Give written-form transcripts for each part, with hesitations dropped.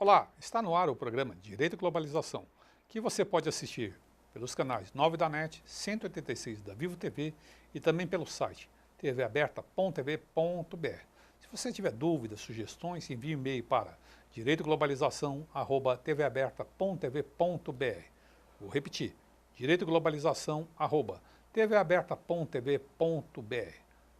Olá, está no ar o programa Direito e Globalização, que você pode assistir pelos canais 9 da NET, 186 da Vivo TV e também pelo site tvaberta.tv.br. Se você tiver dúvidas, sugestões, envie um e-mail para direitoglobalização@tvaberta.tv.br. Vou repetir, direitoglobalização@tvaberta.tv.br.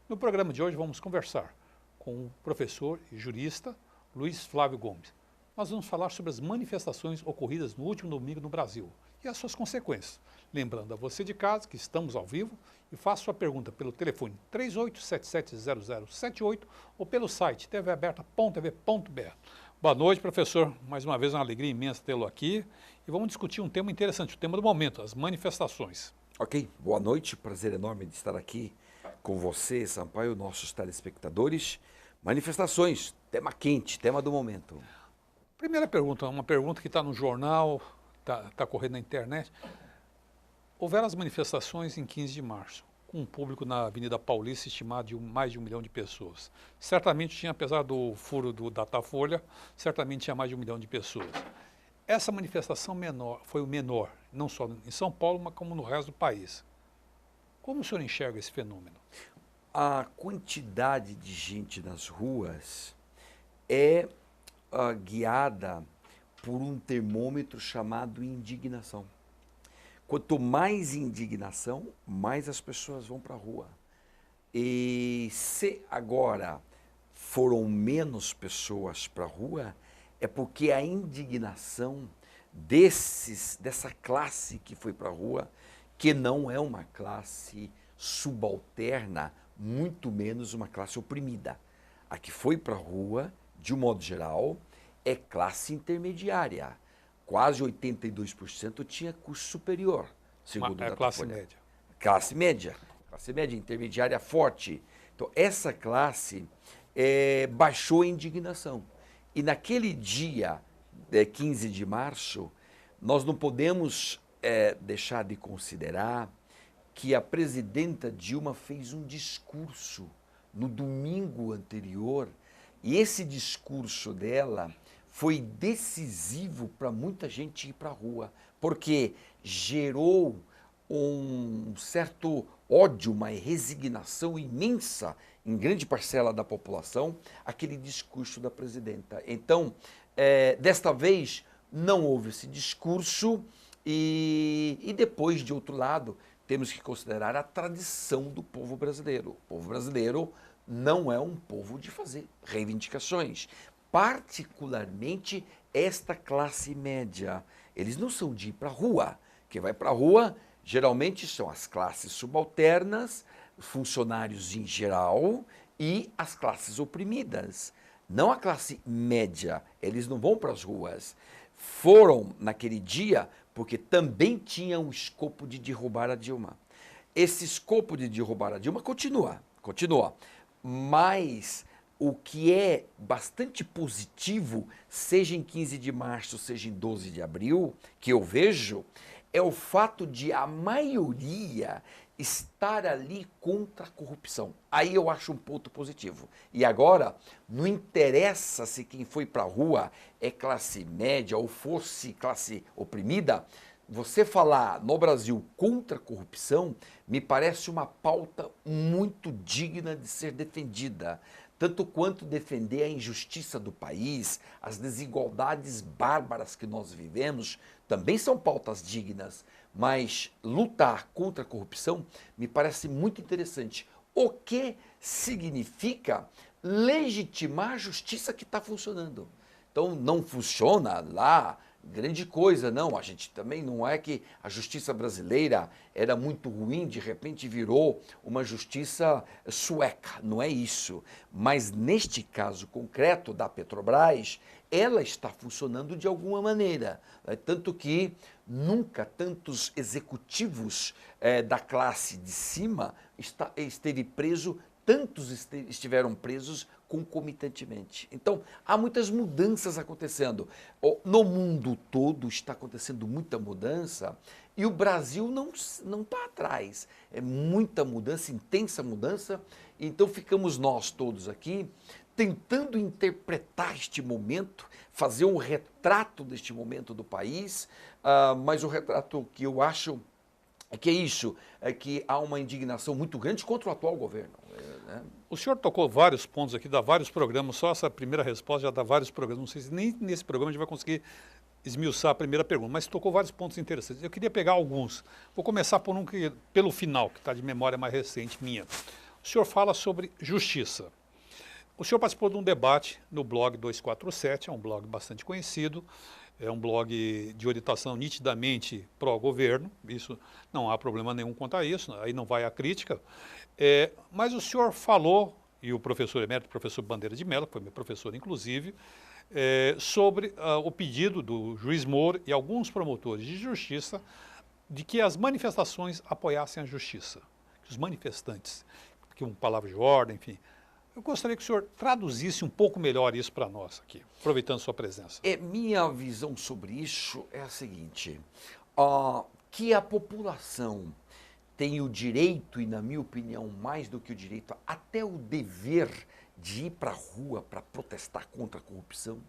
No programa de hoje vamos conversar com o professor e jurista Luiz Flávio Gomes. Nós vamos falar sobre as manifestações ocorridas no último domingo no Brasil e as suas consequências. Lembrando a você de casa que estamos ao vivo e faça sua pergunta pelo telefone 38770078 ou pelo site tvaberta.tv.br. Boa noite, professor. Mais uma vez, uma alegria imensa tê-lo aqui. E vamos discutir um tema interessante, o tema do momento, as manifestações. Ok, boa noite, prazer enorme de estar aqui com você, Sampaio, nossos telespectadores. Manifestações, tema quente, tema do momento. Primeira pergunta, uma pergunta que está no jornal, está correndo na internet. Houveram as manifestações em 15 de março, com um público na Avenida Paulista estimado de mais de 1 milhão de pessoas. Certamente tinha, apesar do furo do Datafolha, certamente tinha mais de 1 milhão de pessoas. Essa manifestação foi o menor, não só em São Paulo, mas como no resto do país. Como o senhor enxerga esse fenômeno? A quantidade de gente nas ruas é guiada por um termômetro chamado indignação. Quanto mais indignação, mais as pessoas vão para a rua. E se agora foram menos pessoas para a rua, é porque a indignação dessa classe que foi para a rua, que não é uma classe subalterna, muito menos uma classe oprimida. A que foi para a rua, de um modo geral, é classe intermediária. Quase 82% tinha curso superior, segundo o Datafolha. Classe média. Classe média, intermediária forte. Então, essa classe baixou a indignação. E naquele dia, 15 de março, nós não podemos deixar de considerar que a presidenta Dilma fez um discurso no domingo anterior, e esse discurso dela foi decisivo para muita gente ir para a rua, porque gerou um certo ódio, uma resignação imensa em grande parcela da população, aquele discurso da presidenta. Então, desta vez, não houve esse discurso e depois, de outro lado, temos que considerar a tradição do povo brasileiro. O povo brasileiro não é um povo de fazer reivindicações, particularmente esta classe média. Eles não são de ir para a rua. Quem vai para a rua geralmente são as classes subalternas, funcionários em geral e as classes oprimidas. Não a classe média. Eles não vão para as ruas. Foram naquele dia porque também tinham o escopo de derrubar a Dilma. Esse escopo de derrubar a Dilma continua. Mas o que é bastante positivo, seja em 15 de março, seja em 12 de abril, que eu vejo, é o fato de a maioria estar ali contra a corrupção. Aí eu acho um ponto positivo. E agora, não interessa se quem foi para a rua é classe média ou fosse classe oprimida, você falar no Brasil contra a corrupção me parece uma pauta muito digna de ser defendida, tanto quanto defender a injustiça do país, as desigualdades bárbaras que nós vivemos, também são pautas dignas, mas lutar contra a corrupção me parece muito interessante. O que significa legitimar a justiça que está funcionando. Então não funciona lá grande coisa, não. A gente também não é que a justiça brasileira era muito ruim, de repente virou uma justiça sueca, não é isso. Mas neste caso concreto da Petrobras, ela está funcionando de alguma maneira. Tanto que nunca tantos executivos da classe de cima esteve preso, tantos estiveram presos concomitantemente. Então, há muitas mudanças acontecendo. No mundo todo está acontecendo muita mudança E o Brasil não está atrás. É muita mudança, intensa mudança. Então ficamos nós todos aqui tentando interpretar este momento, fazer um retrato deste momento do país, mas o retrato que eu acho é isso, é que há uma indignação muito grande contra o atual governo. Né? O senhor tocou vários pontos aqui, dá vários programas, só essa primeira resposta já dá vários programas, não sei se nem nesse programa a gente vai conseguir esmiuçar a primeira pergunta, mas tocou vários pontos interessantes. Eu queria pegar alguns. Vou começar por pelo final, que está de memória mais recente minha. O senhor fala sobre justiça. O senhor participou de um debate no blog 247, é um blog bastante conhecido, é um blog de orientação nitidamente pró-governo, isso não há problema nenhum quanto a isso, aí não vai a crítica, mas o senhor falou, e o professor emérito, o professor Bandeira de Mello, que foi meu professor inclusive, sobre o pedido do juiz Moro e alguns promotores de justiça de que as manifestações apoiassem a justiça, que os manifestantes, que uma palavra de ordem, enfim. Eu gostaria que o senhor traduzisse um pouco melhor isso para nós aqui, aproveitando sua presença. Minha visão sobre isso é a seguinte, que a população tem o direito, e na minha opinião, mais do que o direito, até o dever de ir para a rua para protestar contra a corrupção,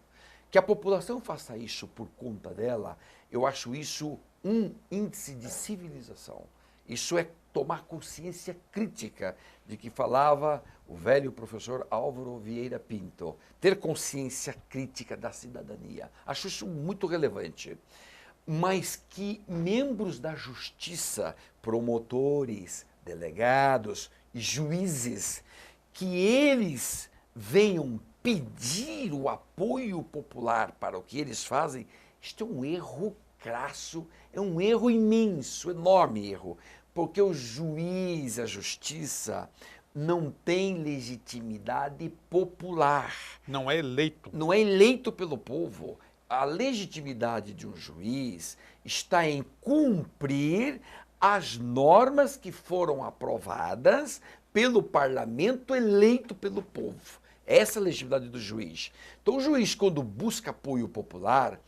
que a população faça isso por conta dela, eu acho isso um índice de civilização. Isso é tomar consciência crítica de que falava o velho professor Álvaro Vieira Pinto. Ter consciência crítica da cidadania. Acho isso muito relevante. Mas que membros da justiça, promotores, delegados e juízes, que eles venham pedir o apoio popular para o que eles fazem, isto é um erro crasso, é um erro imenso, enorme erro. Porque o juiz, a justiça, não tem legitimidade popular. Não é eleito. Não é eleito pelo povo. A legitimidade de um juiz está em cumprir as normas que foram aprovadas pelo parlamento eleito pelo povo. Essa é a legitimidade do juiz. Então o juiz, quando busca apoio popular,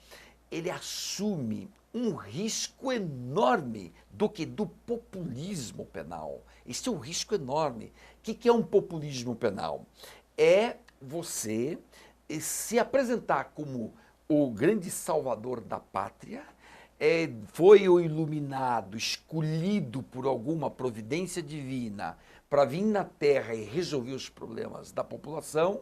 ele assume um risco enorme do populismo penal. Isso é um risco enorme. O que é um populismo penal? É você se apresentar como o grande salvador da pátria, foi o iluminado, escolhido por alguma providência divina para vir na Terra e resolver os problemas da população.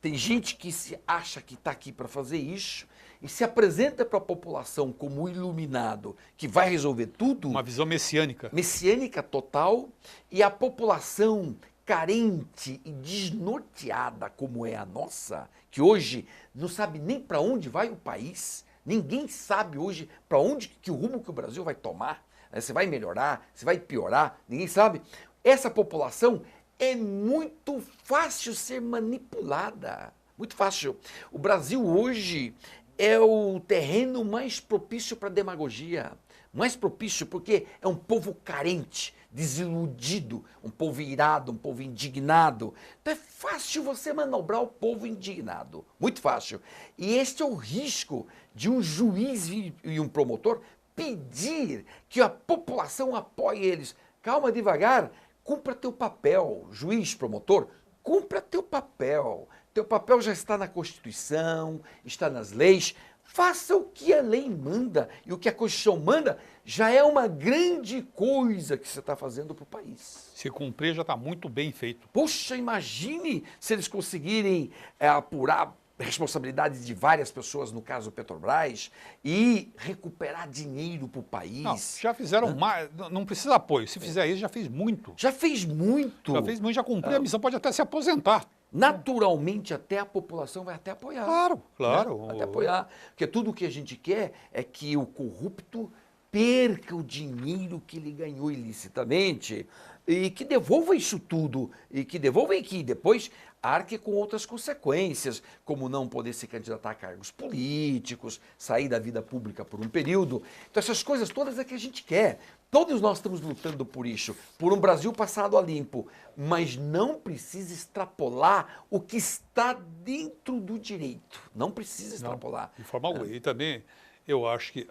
Tem gente que se acha que está aqui para fazer isso e se apresenta para a população como o iluminado que vai resolver tudo. Uma visão messiânica. Messiânica total, e a população carente e desnorteada como é a nossa, que hoje não sabe nem para onde vai o país, ninguém sabe hoje para onde, que rumo que o Brasil vai tomar, se vai melhorar, se vai piorar, ninguém sabe. Essa população é muito fácil ser manipulada, muito fácil. O Brasil hoje é o terreno mais propício para demagogia, mais propício porque é um povo carente, desiludido, um povo irado, um povo indignado. Então é fácil você manobrar o povo indignado, muito fácil. E este é o risco de um juiz e um promotor pedir que a população apoie eles. Calma, devagar, cumpra teu papel, juiz, promotor, cumpra teu papel. Teu papel já está na Constituição, está nas leis. Faça o que a lei manda. E o que a Constituição manda já é uma grande coisa que você está fazendo para o país. Se cumprir, já está muito bem feito. Poxa, imagine se eles conseguirem apurar responsabilidades de várias pessoas, no caso Petrobras, e recuperar dinheiro para o país. Não, já fizeram mais, não precisa apoio. Se fizer isso, já fez muito. Já fez muito. Já fez muito, já cumpriu a missão, pode até se aposentar. Naturalmente, até a população vai até apoiar. Claro, claro. Né? Vai até apoiar. Porque tudo o que a gente quer é que o corrupto perca o dinheiro que ele ganhou ilicitamente e que devolva isso tudo, e que devolva e que depois arque com outras consequências, como não poder se candidatar a cargos políticos, sair da vida pública por um período. Então essas coisas todas é que a gente quer. Todos nós estamos lutando por isso, por um Brasil passado a limpo, mas não precisa extrapolar o que está dentro do direito. Não precisa extrapolar. Não, de forma alguma. E também eu acho que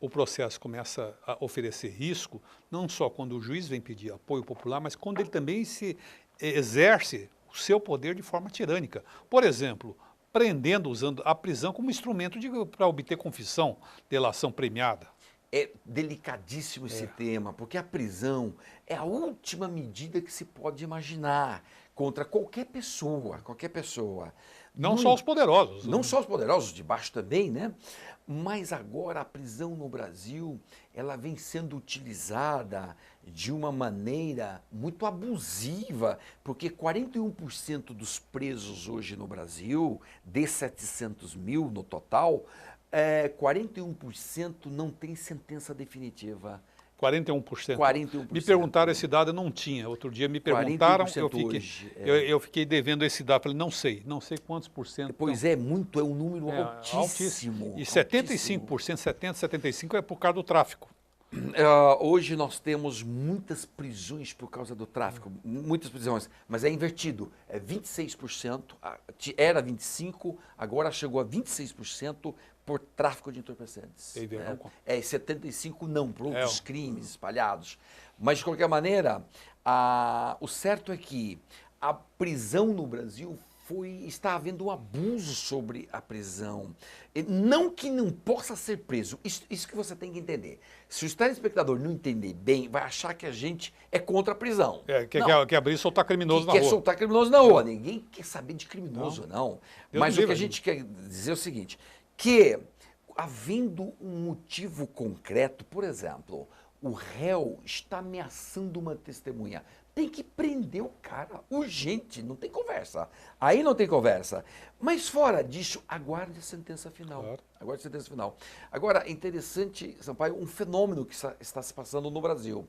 o processo começa a oferecer risco, não só quando o juiz vem pedir apoio popular, mas quando ele também se exerce o seu poder de forma tirânica. Por exemplo, prendendo, usando a prisão como instrumento para obter confissão, delação premiada. É delicadíssimo esse tema, porque a prisão é a última medida que se pode imaginar contra qualquer pessoa, qualquer pessoa. Não só os poderosos. Não só os poderosos, de baixo também, né? Mas agora a prisão no Brasil, ela vem sendo utilizada de uma maneira muito abusiva, porque 41% dos presos hoje no Brasil, de 700 mil no total, 41% não tem sentença definitiva. 41%. 41%. Me perguntaram esse dado, eu não tinha. Outro dia me perguntaram, eu fiquei devendo esse dado. Falei, não sei quantos por cento. Pois é, muito, é um número altíssimo. E 75%, 70%, 75% é por causa do tráfico. Hoje nós temos muitas prisões por causa do tráfico, muitas prisões, mas é invertido, é 26%, era 25%, agora chegou a 26% por tráfico de entorpecentes. Né? 75% não, por outros crimes espalhados. Mas, de qualquer maneira, o certo é que a prisão no Brasil está havendo um abuso sobre a prisão. Não que não possa ser preso, isso que você tem que entender. Se o telespectador não entender bem, vai achar que a gente é contra a prisão. Quer abrir e soltar criminoso na rua. Quer soltar criminoso na rua. Ninguém quer saber de criminoso, não. Mas o que a gente quer dizer é o seguinte, que havendo um motivo concreto, por exemplo, o réu está ameaçando uma testemunha, tem que prender o cara, urgente, não tem conversa. Aí não tem conversa. Mas fora disso, aguarde a sentença final. Claro. Aguarde a sentença final. Agora, interessante, Sampaio, um fenômeno que está se passando no Brasil.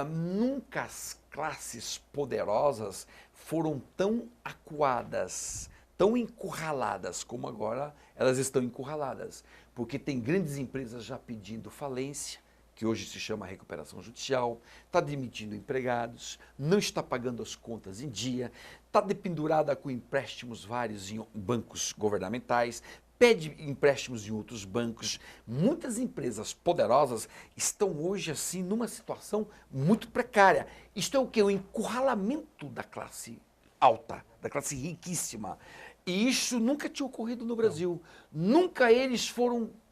Nunca as classes poderosas foram tão acuadas, tão encurraladas como agora elas estão encurraladas. Porque tem grandes empresas já pedindo falência, que hoje se chama recuperação judicial, está demitindo empregados, não está pagando as contas em dia, está dependurada com empréstimos vários em bancos governamentais, pede empréstimos em outros bancos. Muitas empresas poderosas estão hoje assim numa situação muito precária. Isto é o quê? O encurralamento da classe alta, da classe riquíssima. E isso nunca tinha ocorrido no Brasil. Nunca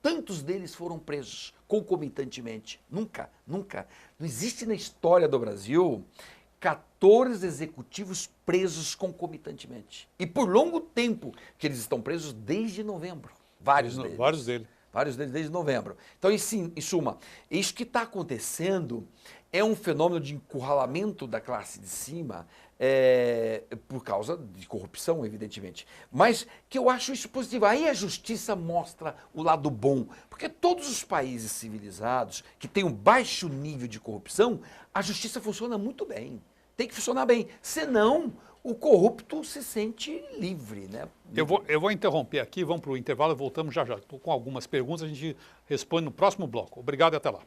tantos deles foram presos concomitantemente. Nunca. Não existe na história do Brasil 14 executivos presos concomitantemente. E por longo tempo que eles estão presos desde novembro. Vários deles desde novembro. Então, em suma, isso que está acontecendo é um fenômeno de encurralamento da classe de cima, por causa de corrupção, evidentemente. Mas que eu acho isso positivo. Aí a justiça mostra o lado bom. Porque todos os países civilizados que têm um baixo nível de corrupção, a justiça funciona muito bem. Tem que funcionar bem. Senão, o corrupto se sente livre, né? Eu vou interromper aqui, vamos para o intervalo e voltamos já. Estou com algumas perguntas, a gente responde no próximo bloco. Obrigado e até lá.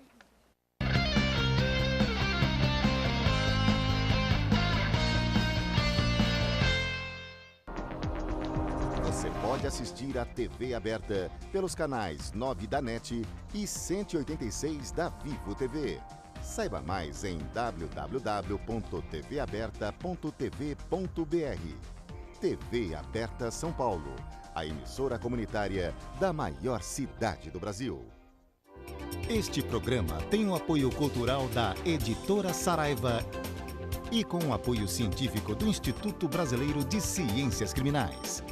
Você pode assistir a TV aberta pelos canais 9 da NET e 186 da Vivo TV. Saiba mais em www.tvaberta.tv.br. TV Aberta São Paulo, a emissora comunitária da maior cidade do Brasil. Este programa tem o apoio cultural da Editora Saraiva e com o apoio científico do Instituto Brasileiro de Ciências Criminais.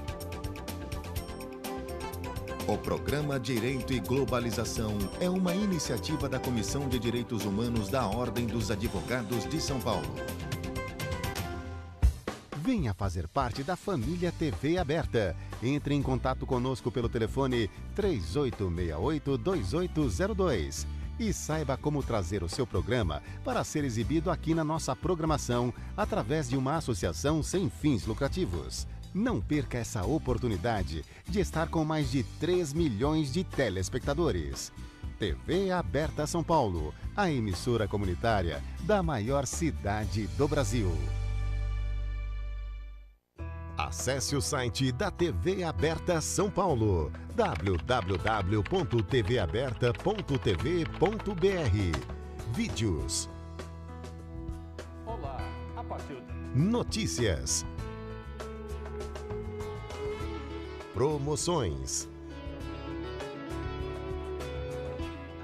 O programa Direito e Globalização é uma iniciativa da Comissão de Direitos Humanos da Ordem dos Advogados de São Paulo. Venha fazer parte da família TV Aberta. Entre em contato conosco pelo telefone 3868-2802 e saiba como trazer o seu programa para ser exibido aqui na nossa programação através de uma associação sem fins lucrativos. Não perca essa oportunidade de estar com mais de 3 milhões de telespectadores. TV Aberta São Paulo, a emissora comunitária da maior cidade do Brasil. Acesse o site da TV Aberta São Paulo, www.tvaberta.tv.br. Vídeos. Olá, a partir de... Notícias. Promoções.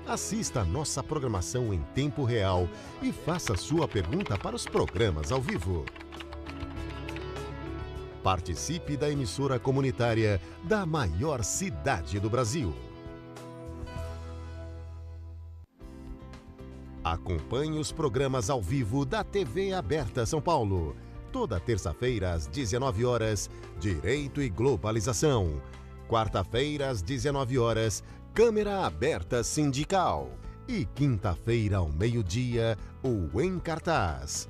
Assista a nossa programação em tempo real e faça sua pergunta para os programas ao vivo. Participe da emissora comunitária da maior cidade do Brasil. Acompanhe os programas ao vivo da TV Aberta São Paulo. Toda terça-feira às 19 horas, Direito e Globalização. Quarta-feira às 19 horas, Câmara Aberta Sindical. E quinta-feira ao meio-dia, o Em Cartaz.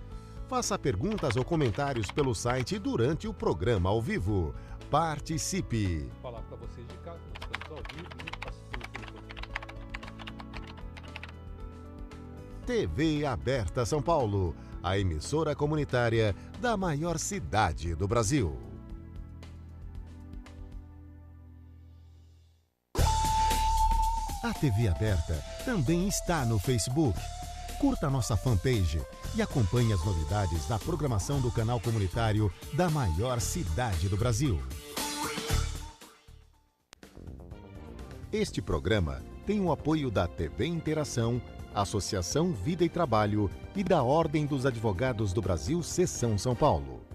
Faça perguntas ou comentários pelo site durante o programa ao vivo. Participe! Vou falar para vocês de casa, nós estamos ao vivo e faço pelo telefone. TV Aberta São Paulo, a emissora comunitária da maior cidade do Brasil. A TV Aberta também está no Facebook. Curta nossa fanpage e acompanhe as novidades da programação do canal comunitário da maior cidade do Brasil. Este programa tem o apoio da TV Interação, Associação Vida e Trabalho e da Ordem dos Advogados do Brasil, Seção São Paulo.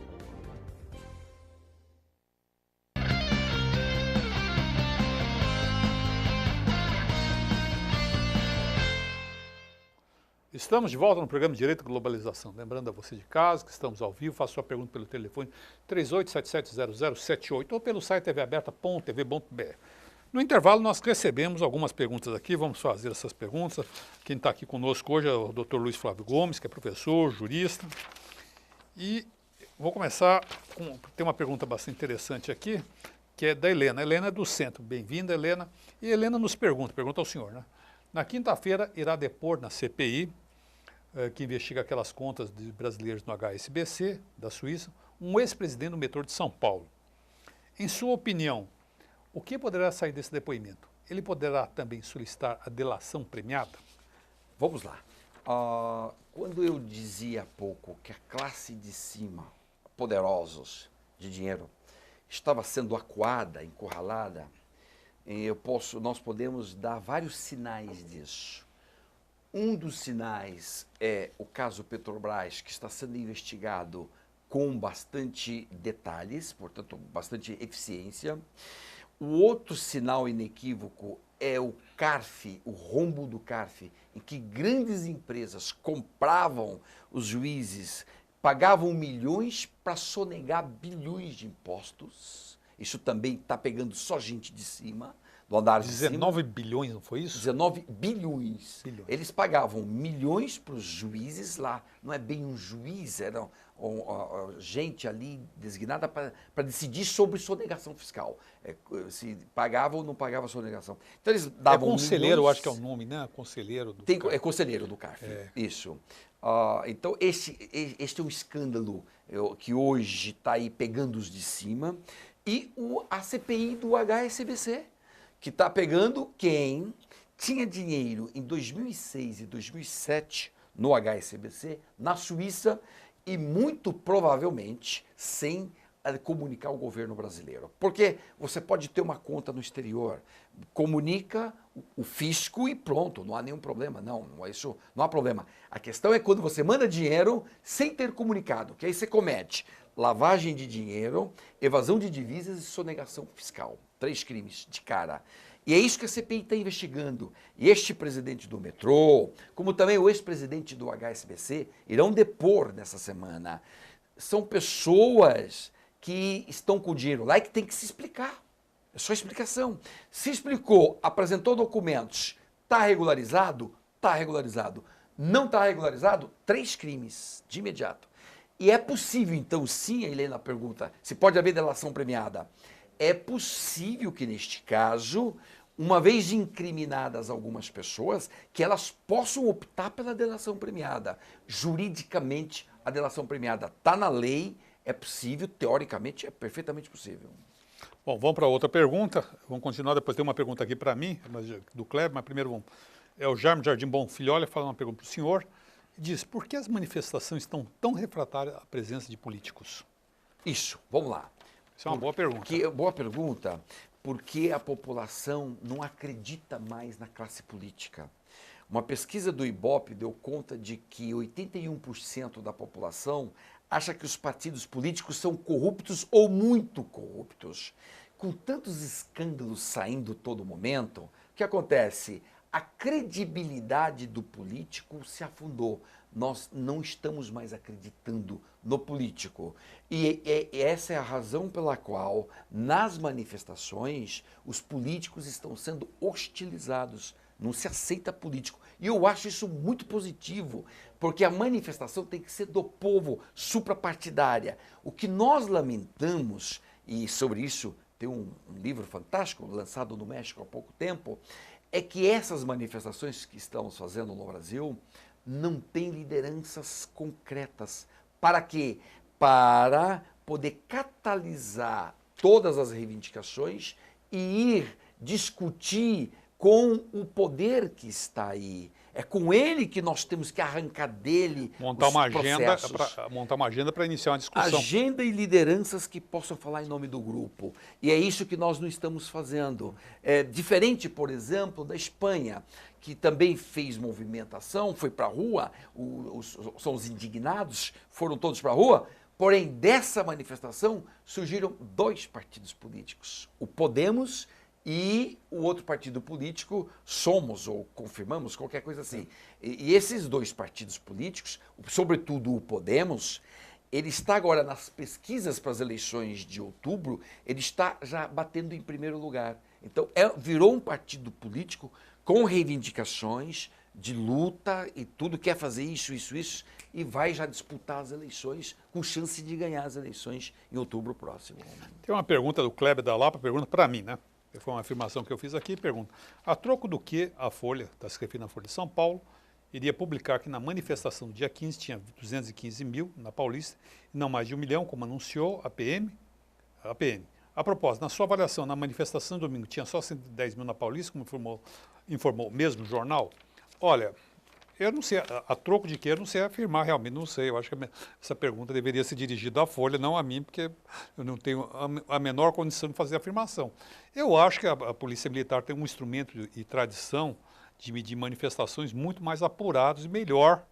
Estamos de volta no programa Direito e Globalização. Lembrando a você de casa que estamos ao vivo, faça sua pergunta pelo telefone 38770078 ou pelo site tvaberta.tv.br. No intervalo nós recebemos algumas perguntas aqui, vamos fazer essas perguntas. Quem está aqui conosco hoje é o Dr. Luiz Flávio Gomes, que é professor, jurista. E vou começar com... Tem uma pergunta bastante interessante aqui, que é da Helena. A Helena é do Centro. Bem-vinda, Helena. E a Helena nos pergunta ao senhor, né? Na quinta-feira irá depor na CPI, que investiga aquelas contas de brasileiros no HSBC, da Suíça, um ex-presidente do metrô de São Paulo. Em sua opinião, o que poderá sair desse depoimento? Ele poderá também solicitar a delação premiada? Vamos lá. Quando eu dizia há pouco que a classe de cima, poderosos de dinheiro, estava sendo acuada, encurralada, nós podemos dar vários sinais disso. Um dos sinais é o caso Petrobras, que está sendo investigado com bastante detalhes, portanto, bastante eficiência. O outro sinal inequívoco é o CARF, o rombo do CARF, em que grandes empresas compravam os juízes, pagavam milhões para sonegar bilhões de impostos. Isso também está pegando só gente de cima, do andar de cima. 19 bilhões, não foi isso? 19 bilhões. Eles pagavam milhões para os juízes lá. Não é bem um juiz, era gente ali designada para decidir sobre sonegação fiscal. Se pagava ou não pagava sonegação. Então eles davam conselheiro, milhões, eu acho que é o nome, né? Conselheiro do CARF. É conselheiro do CARF, isso. Então este é um escândalo que hoje está aí pegando os de cima. E a CPI do HSBC, que está pegando quem tinha dinheiro em 2006 e 2007 no HSBC, na Suíça, e muito provavelmente sem comunicar ao governo brasileiro. Porque você pode ter uma conta no exterior, comunica o fisco e pronto, não há nenhum problema. Não, isso não há problema. A questão é quando você manda dinheiro sem ter comunicado, que aí você comete lavagem de dinheiro, evasão de divisas e sonegação fiscal. 3 crimes de cara. E é isso que a CPI está investigando. E este presidente do metrô, como também o ex-presidente do HSBC, irão depor nessa semana. São pessoas que estão com o dinheiro lá e que tem que se explicar. É só explicação. Se explicou, apresentou documentos, está regularizado? Está regularizado. Não está regularizado? 3 crimes de imediato. E é possível, então, sim, a Helena pergunta, se pode haver delação premiada. É possível que, neste caso, uma vez incriminadas algumas pessoas, que elas possam optar pela delação premiada. Juridicamente, a delação premiada está na lei, É possível, teoricamente, é perfeitamente possível. Bom, vamos para outra pergunta. Vamos continuar, depois tem uma pergunta aqui para mim, do Kleber, mas primeiro vamos. É o Jaime Jardim Bonfilho, fala uma pergunta para o senhor. Diz, por que as manifestações estão tão refratárias à presença de políticos? Isso, vamos lá. Isso é uma boa pergunta. Boa pergunta, porque a população não acredita mais na classe política. Uma pesquisa do Ibope deu conta de que 81% da população acha que os partidos políticos são corruptos ou muito corruptos. Com tantos escândalos saindo todo momento, o que acontece? A credibilidade do político se afundou. Nós não estamos mais acreditando no político. E essa é a razão pela qual, nas manifestações, os políticos estão sendo hostilizados. Não se aceita político. E eu acho isso muito positivo, porque a manifestação tem que ser do povo, suprapartidária. O que nós lamentamos, e sobre isso tem um livro fantástico lançado no México há pouco tempo, é que essas manifestações que estamos fazendo no Brasil não têm lideranças concretas. Para quê? Para poder catalisar todas as reivindicações e ir discutir com o poder que está aí. É com ele que nós temos que arrancar dele montar os processos. Montar uma agenda para iniciar uma discussão. Agenda e lideranças que possam falar em nome do grupo. E é isso que nós não estamos fazendo. É diferente, por exemplo, da Espanha, que também fez movimentação, foi para a rua, são os indignados, foram todos para a rua. Porém, dessa manifestação surgiram 2 partidos políticos, o Podemos e o outro partido político, Somos, ou Confirmamos, qualquer coisa assim. E esses 2 partidos políticos, sobretudo o Podemos, ele está agora nas pesquisas para as eleições de outubro, ele está já batendo em primeiro lugar. Então, virou um partido político com reivindicações de luta e tudo, quer fazer isso, e vai já disputar as eleições com chance de ganhar as eleições em outubro próximo. Tem uma pergunta do Kleber da Lapa, pergunta para mim, né? Foi uma afirmação que eu fiz aqui, pergunta. A troco do que a Folha, está escrito na Folha de São Paulo, iria publicar que na manifestação do dia 15 tinha 215 mil na Paulista, e não mais de 1 milhão, como anunciou a PM. A propósito, na sua avaliação, na manifestação do domingo tinha só 110 mil na Paulista, como informou o mesmo jornal? Olha, eu não sei, a troco de que eu não sei afirmar realmente, não sei. Eu acho que essa pergunta deveria ser dirigida à Folha, não a mim, porque eu não tenho a menor condição de fazer afirmação. Eu acho que a Polícia Militar tem um instrumento e tradição de medir manifestações muito mais apurados e melhor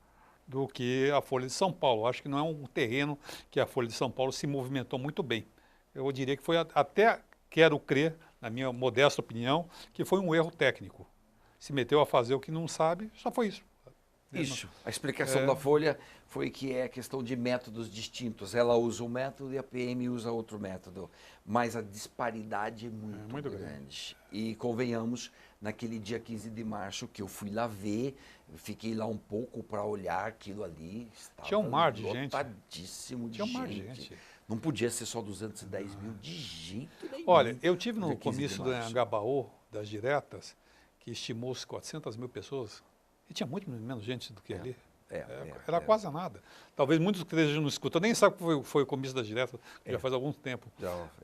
do que a Folha de São Paulo. Eu acho que não é um terreno que a Folha de São Paulo se movimentou muito bem. Eu diria que foi, até quero crer, na minha modesta opinião, que foi um erro técnico. Se meteu a fazer o que não sabe, só foi isso. Isso. A explicação da Folha foi que é questão de métodos distintos. Ela usa um método e a PM usa outro método. Mas a disparidade é muito grande. E convenhamos, naquele dia 15 de março que eu fui lá ver, fiquei lá um pouco para olhar aquilo ali. Tinha um mar de gente. Lotadíssimo de Tinha um mar de gente. gente. Não podia ser só 210 mil de jeito nenhum. Olha, eu tive no comício do Anhangabaú, das diretas, que estimou-se 400 mil pessoas. E tinha muito menos gente do que ali. Era quase nada. Talvez muitos que estejam nos escutando nem sabem que foi o comício da direta, já faz algum tempo.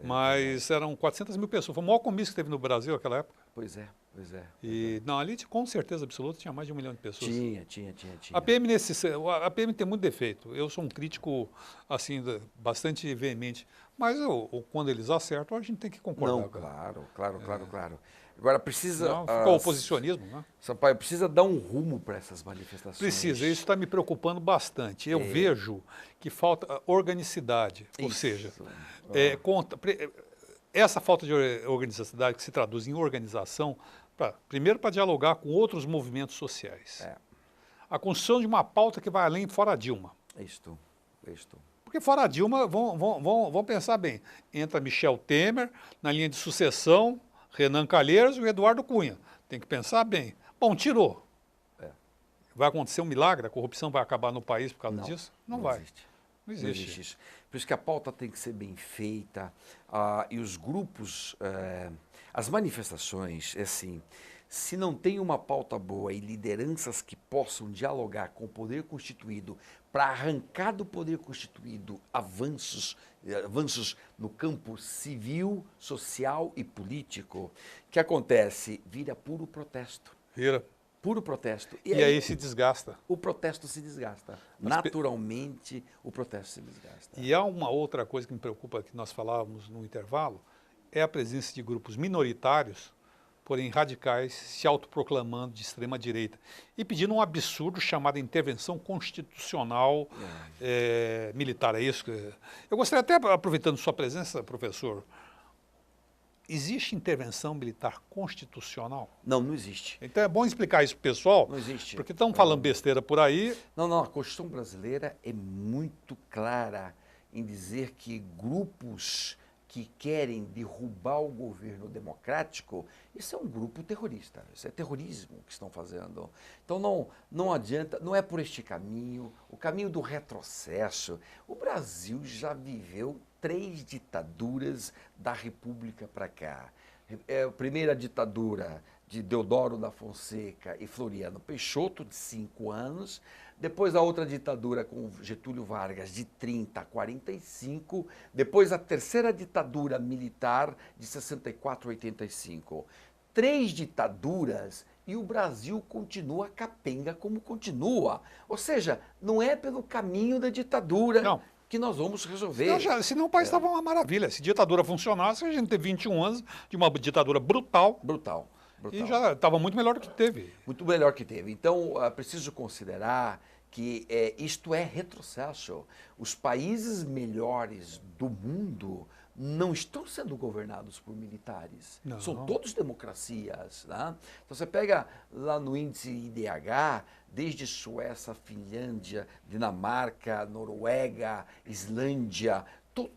Mas eram 400 mil pessoas. Foi o maior comício que teve no Brasil naquela época. Pois é. E não, ali com certeza absoluta tinha mais de 1 milhão de pessoas. Tinha. A PM tem muito defeito. Eu sou um crítico assim bastante veemente. Mas quando eles acertam, a gente tem que concordar. Não, claro. Agora precisa... Não, ficou oposicionismo, né? Sampaio, precisa dar um rumo para essas manifestações. Precisa, isso está me preocupando bastante. Eu vejo que falta organicidade, ou seja, essa falta de organicidade que se traduz em organização, primeiro para dialogar com outros movimentos sociais. A construção de uma pauta que vai além fora Dilma. Isto. Porque fora a Dilma, vão pensar bem, entra Michel Temer, na linha de sucessão, Renan Calheiros e o Eduardo Cunha. Tem que pensar bem. Bom, tirou. Vai acontecer um milagre? A corrupção vai acabar no país por causa disso? Não vai. Não existe isso. Por isso que a pauta tem que ser bem feita. E os grupos, as manifestações, assim, se não tem uma pauta boa e lideranças que possam dialogar com o poder constituído para arrancar do poder constituído avanços no campo civil, social e político, o que acontece? Vira puro protesto. Vira. Puro protesto. E aí se desgasta. O protesto se desgasta. Naturalmente, o protesto se desgasta. E há uma outra coisa que me preocupa, que nós falávamos no intervalo, é a presença de grupos minoritários, porém radicais, se autoproclamando de extrema-direita e pedindo um absurdo chamado intervenção constitucional militar. É isso que... Eu gostaria até, aproveitando sua presença, professor, existe intervenção militar constitucional? Não, não existe. Então é bom explicar isso para o pessoal, Não existe. porque estão falando besteira por aí. Não, a Constituição brasileira é muito clara em dizer que grupos que querem derrubar o governo democrático, isso é um grupo terrorista, isso é terrorismo que estão fazendo. Então não adianta, não é por este caminho, o caminho do retrocesso. O Brasil já viveu 3 ditaduras da República para cá. A primeira ditadura de Deodoro da Fonseca e Floriano Peixoto, de 5 anos. Depois a outra ditadura com Getúlio Vargas, de 30 a 45. Depois a terceira ditadura militar, de 64 a 85. 3 ditaduras e o Brasil continua capenga como continua. Ou seja, não é pelo caminho da ditadura que nós vamos resolver. Senão o país estava uma maravilha. Se ditadura funcionasse, a gente tem 21 anos de uma ditadura brutal. Brutal. E já estava muito melhor do que teve. Muito melhor que teve. Então, é preciso considerar que isto é retrocesso. Os países melhores do mundo não estão sendo governados por militares. Não. São todos democracias. Né? Então, você pega lá no índice IDH, desde Suécia, Finlândia, Dinamarca, Noruega, Islândia,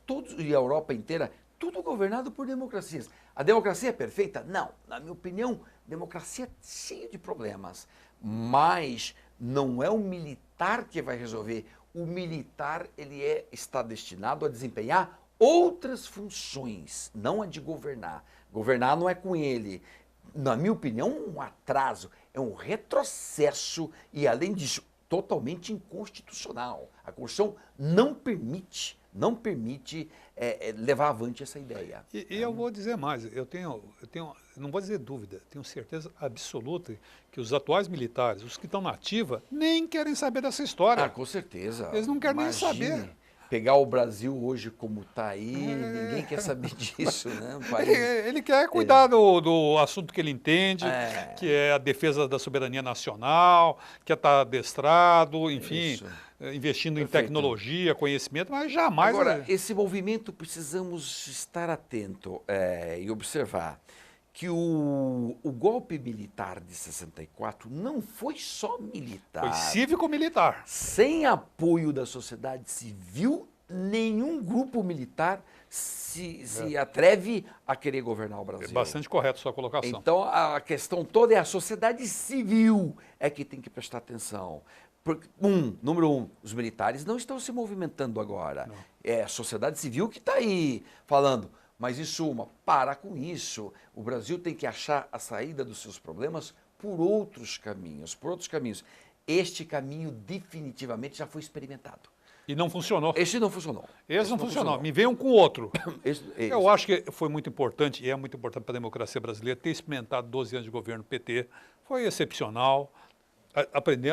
todos, e a Europa inteira, tudo governado por democracias. A democracia é perfeita? Não. Na minha opinião, democracia é cheia de problemas. Mas não é o militar que vai resolver. O militar está destinado a desempenhar outras funções, não a de governar. Governar não é com ele. Na minha opinião, um atraso, é um retrocesso e, além disso, totalmente inconstitucional. A Constituição não permite levar avante essa ideia. E eu vou dizer mais, eu tenho, não vou dizer dúvida, tenho certeza absoluta que os atuais militares, os que estão na ativa, nem querem saber dessa história. Com certeza. Eles não querem nem saber. Pegar o Brasil hoje como está aí, ninguém quer saber disso, né? Ele quer cuidar do assunto que ele entende, que é a defesa da soberania nacional, quer estar adestrado, enfim, investindo em tecnologia, conhecimento, mas jamais... Agora, esse movimento precisamos estar atento e observar que o golpe militar de 64 não foi só militar. Foi cívico-militar. Sem apoio da sociedade civil, nenhum grupo militar se atreve a querer governar o Brasil. É bastante correto sua colocação. Então, a questão toda é a sociedade civil que tem que prestar atenção. Número um, os militares não estão se movimentando agora. Não. É a sociedade civil que está aí falando. Mas, em suma, para com isso. O Brasil tem que achar a saída dos seus problemas por outros caminhos. Este caminho definitivamente já foi experimentado. E não funcionou. Esse não funcionou. Esse não funcionou. Me venham com outro. Eu acho que foi muito importante, e é muito importante para a democracia brasileira, ter experimentado 12 anos de governo PT. Foi excepcional.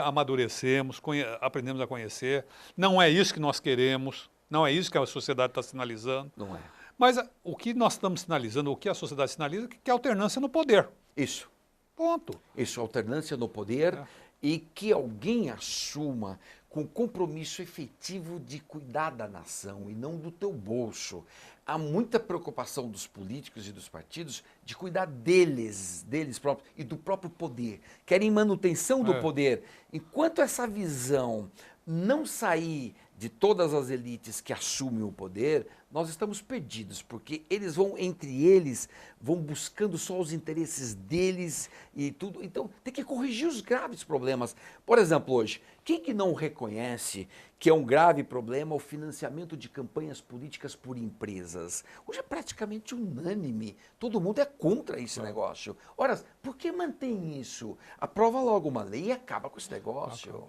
Amadurecemos, aprendemos a conhecer. Não é isso que nós queremos. Não é isso que a sociedade está sinalizando. Não é. Mas o que nós estamos sinalizando, o que a sociedade sinaliza, é que é alternância no poder. Isso. Ponto. Isso, alternância no poder e que alguém assuma com compromisso efetivo de cuidar da nação e não do teu bolso. Há muita preocupação dos políticos e dos partidos de cuidar deles próprios e do próprio poder. Querem manutenção do poder. Enquanto essa visão não sair de todas as elites que assumem o poder, nós estamos perdidos, porque eles vão, entre eles, vão buscando só os interesses deles e tudo. Então, tem que corrigir os graves problemas. Por exemplo, hoje, quem que não reconhece que é um grave problema o financiamento de campanhas políticas por empresas? Hoje é praticamente unânime. Todo mundo é contra esse negócio. Ora, por que mantém isso? Aprova logo uma lei e acaba com esse negócio.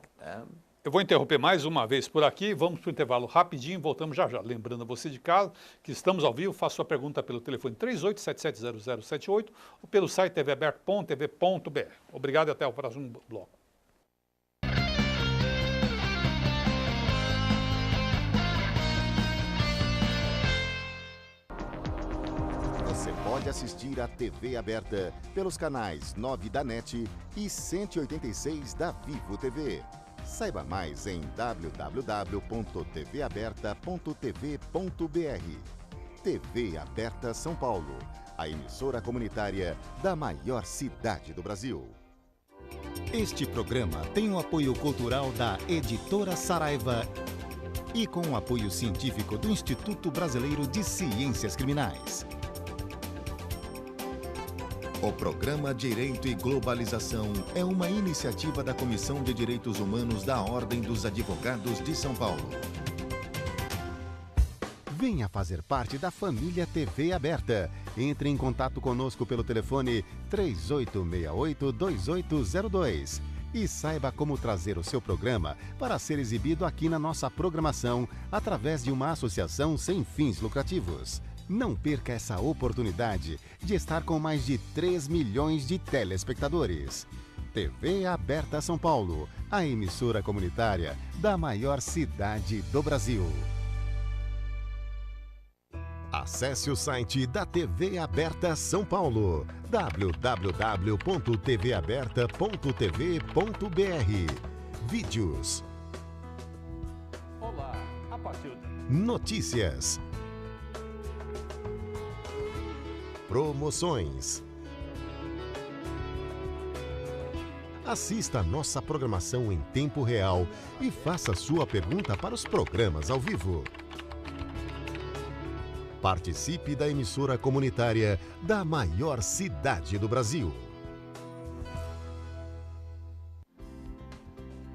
Eu vou interromper mais uma vez por aqui, vamos para o intervalo rapidinho, voltamos já já. Lembrando a você de casa que estamos ao vivo, faça sua pergunta pelo telefone 38770078 ou pelo site tvaberto.tv.br. Obrigado e até o próximo bloco. Você pode assistir a TV aberta pelos canais 9 da NET e 186 da Vivo TV. Saiba mais em www.tvaberta.tv.br. TV Aberta São Paulo, a emissora comunitária da maior cidade do Brasil. Este programa tem o apoio cultural da Editora Saraiva e com o apoio científico do Instituto Brasileiro de Ciências Criminais. O programa Direito e Globalização é uma iniciativa da Comissão de Direitos Humanos da Ordem dos Advogados de São Paulo. Venha fazer parte da família TV Aberta. Entre em contato conosco pelo telefone 3868-2802 e saiba como trazer o seu programa para ser exibido aqui na nossa programação através de uma associação sem fins lucrativos. Não perca essa oportunidade de estar com mais de 3 milhões de telespectadores. TV Aberta São Paulo, a emissora comunitária da maior cidade do Brasil. Acesse o site da TV Aberta São Paulo, www.tvaberta.tv.br. Vídeos. Olá, a partir de... Notícias. Promoções. Assista a nossa programação em tempo real e faça sua pergunta para os programas ao vivo. Participe da emissora comunitária da maior cidade do Brasil.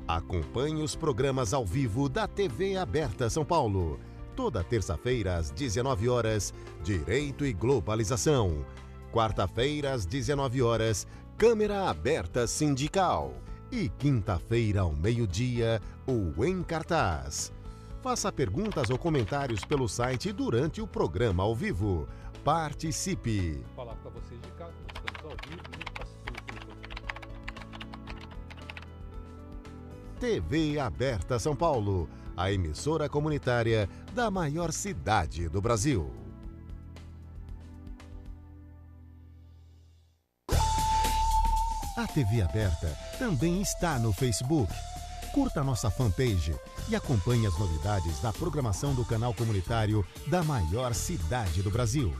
Acompanhe os programas ao vivo da TV Aberta São Paulo. Toda terça-feira às 19 horas, Direito e Globalização. Quarta-feira às 19 horas, Câmara Aberta Sindical. E quinta-feira ao meio-dia, o Em Cartaz. Faça perguntas ou comentários pelo site durante o programa ao vivo. Participe! Vou falar para vocês de casa, nós estamos ao vivo e pelo telefone. TV Aberta São Paulo, a emissora comunitária da maior cidade do Brasil. A TV Aberta também está no Facebook. Curta nossa fanpage e acompanhe as novidades da programação do canal comunitário da maior cidade do Brasil.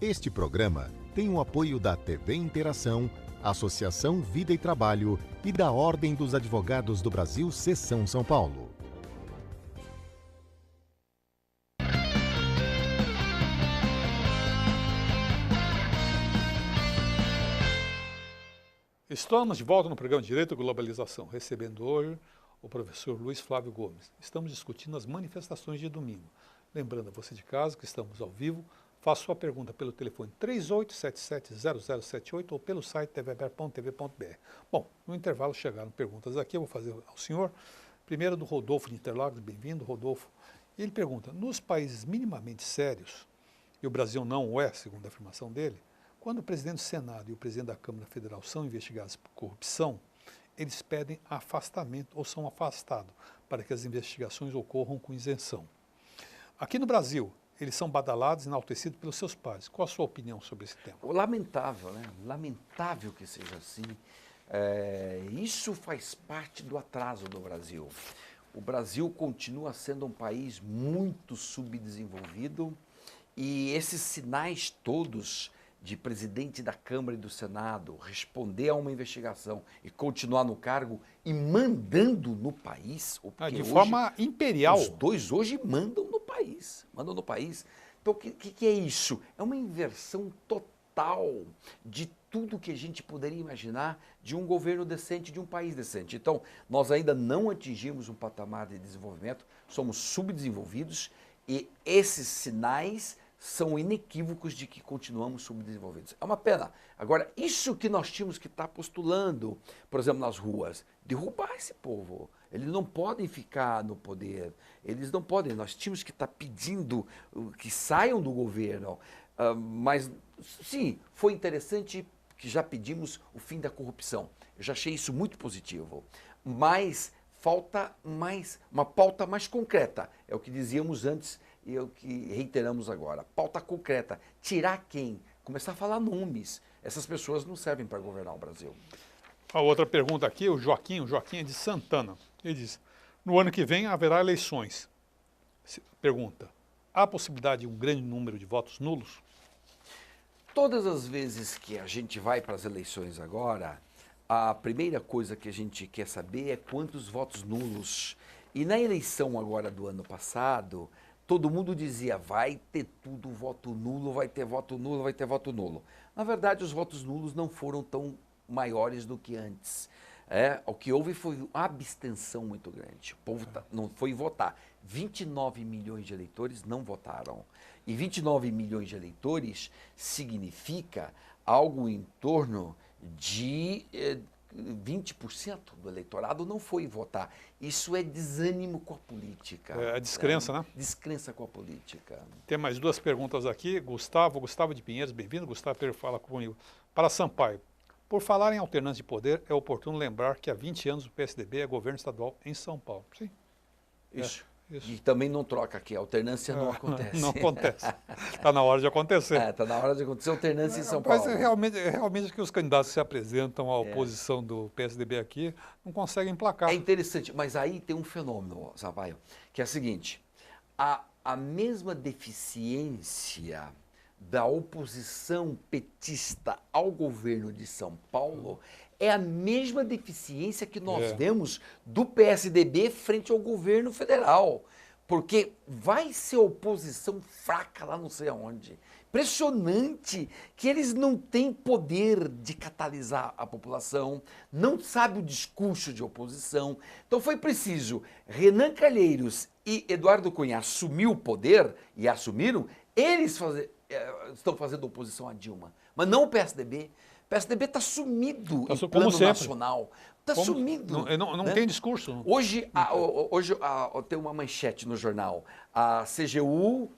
Este programa tem o apoio da TV Interação, Associação Vida e Trabalho e da Ordem dos Advogados do Brasil, Seção São Paulo. Estamos de volta no programa Direito e Globalização, recebendo hoje o professor Luiz Flávio Gomes. Estamos discutindo as manifestações de domingo. Lembrando a você de casa que estamos ao vivo, faça sua pergunta pelo telefone 38770078 ou pelo site tvaberto.tv.br. Bom, no intervalo chegaram perguntas aqui, eu vou fazer ao senhor. Primeiro do Rodolfo de Interlagos, bem-vindo, Rodolfo. Ele pergunta, nos países minimamente sérios, e o Brasil não o é, segundo a afirmação dele, quando o presidente do Senado e o presidente da Câmara Federal são investigados por corrupção, eles pedem afastamento ou são afastados para que as investigações ocorram com isenção. Aqui no Brasil, eles são badalados e enaltecidos pelos seus pares. Qual a sua opinião sobre esse tema? Lamentável, né? Lamentável que seja assim. Isso faz parte do atraso do Brasil. O Brasil continua sendo um país muito subdesenvolvido e esses sinais todos de presidente da Câmara e do Senado responder a uma investigação e continuar no cargo e mandando no país. De forma imperial. Os dois hoje mandam no país. Mandam no país. Então, o que é isso? É uma inversão total de tudo que a gente poderia imaginar de um governo decente, de um país decente. Então, nós ainda não atingimos um patamar de desenvolvimento, somos subdesenvolvidos e esses sinais são inequívocos de que continuamos subdesenvolvidos. É uma pena. Agora, isso que nós tínhamos que estar postulando, por exemplo, nas ruas, derrubar esse povo. Eles não podem ficar no poder, eles não podem, nós tínhamos que estar pedindo que saiam do governo. Mas, sim, foi interessante que já pedimos o fim da corrupção. Eu já achei isso muito positivo. Mas falta uma pauta mais concreta. É o que dizíamos antes e é o que reiteramos agora. Pauta concreta. Tirar quem? Começar a falar nomes. Essas pessoas não servem para governar o Brasil. A outra pergunta aqui, o Joaquim é de Santana. Ele diz, no ano que vem haverá eleições. Pergunta, há possibilidade de um grande número de votos nulos? Todas as vezes que a gente vai para as eleições agora, a primeira coisa que a gente quer saber é quantos votos nulos. E na eleição agora do ano passado, todo mundo dizia, vai ter tudo voto nulo, vai ter voto nulo, vai ter voto nulo. Na verdade, os votos nulos não foram tão maiores do que antes. O que houve foi uma abstenção muito grande. O povo não foi votar. 29 milhões de eleitores não votaram. E 29 milhões de eleitores significa algo em torno de 20% do eleitorado não foi votar. Isso é desânimo com a política. É a descrença, né? Descrença com a política. Tem mais duas perguntas aqui. Gustavo de Pinheiros, bem-vindo. Gustavo Pedro fala comigo. Para Sampaio, por falar em alternância de poder, é oportuno lembrar que há 20 anos o PSDB é governo estadual em São Paulo. Sim. Isso. E também não troca aqui, a alternância não acontece. Não acontece. Está na hora de acontecer. Está na hora de acontecer alternância em São Paulo. Mas realmente que os candidatos que se apresentam à oposição do PSDB aqui não conseguem emplacar. É interessante, mas aí tem um fenômeno, Sampaio, que é o seguinte, a mesma deficiência da oposição petista ao governo de São Paulo é a mesma deficiência que nós vemos do PSDB frente ao governo federal. Porque vai ser oposição fraca lá não sei aonde. Impressionante que eles não têm poder de catalisar a população, não sabem o discurso de oposição. Então foi preciso Renan Calheiros e Eduardo Cunha assumir o poder, e assumiram, eles estão fazendo oposição a Dilma, mas não o PSDB. O PSDB está sumido em plano nacional. Está sumido. Não tem discurso. Hoje tem uma manchete no jornal. A CGU,